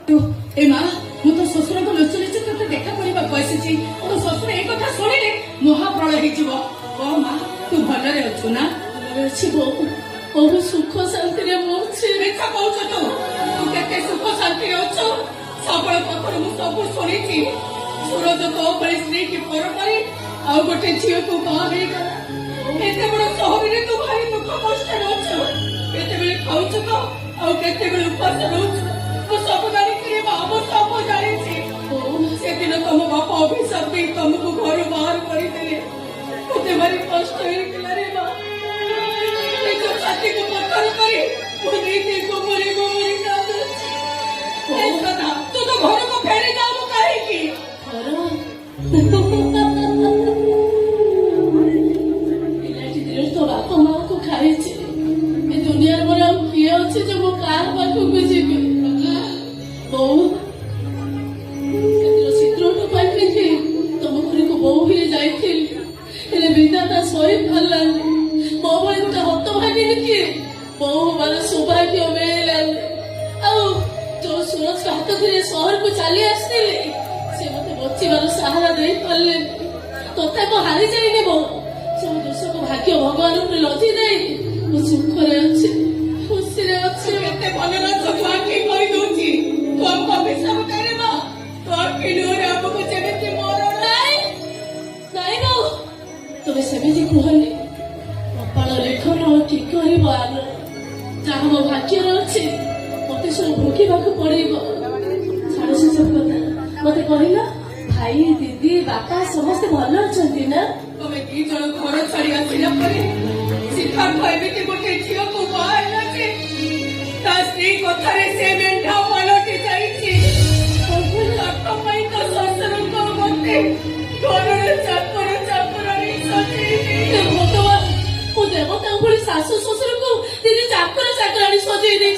ए माँ मु तो शशुर को लुचि लुचि तो देखा करने बसी तो शशुर एक कथा शुणिले महाप्रलय हो माँ तू भलरे अच्छु ना बहु सुख शांति मिठा कौच तू तू के सुख शांति अच्छु सबल पाखर मु सब शुणी सूरज तो स्त्री की पर कर आउ गोटे झील को बाहर एत बड़ सहर तू भारी दुख कष्ट अच्छु केते खाऊ तो आउ केते उपास रोच सब जानी मु सब जानी से दिन तुम बापा अभिशाप दे तुमको घर बाहर करदे मत भारी कष्ट रे माँ छाती को पत्थर करे गोमरी गोमरी तू तो घर को फेरी जाऊ कहीं तो बापा माँ को खाई दुनिया मोर किए अच्छे जो मो कार पाखक जी बहु शीघ्र पाइली तुम घर को बहु ही जाइए विधाता सही पारा मो भाई गोटे हत भागी किए बहु मान सौभाग्य मिललानी जो सूरज का हाथ धीरे सहर को चली आसते से मत बचार सहारा दे पारे तथा हारी जाइनी बहु सब दोष को भाग्य भगवान पर लदी दे सुखरे अच्छे खुशी अच्छे केते भल तू आखि कही दौची तू हमको अभिशाप करे ना तू आखि लुरे हमको जेमिति मोर नाई नाई नो तुम सेमिति कहले कपाल लेखन ठीक कर जहाँ मो भाग्य अच्छे मत सब भोगवाक पड़ो छाड़ से सब कथा मत कहला भाई दीदी बापा समस्ते भल अच्छा ना तुम दी जन घर छाड़ी आसला सिद्धार्थ एमती गोटे झील को बाहर स्त्री कथार से मेढा पलटि जाइए तो शशुर को मते घर चाकर चाकर भगवान मो देवता शाशु शशुर को चाकर चाकर सजे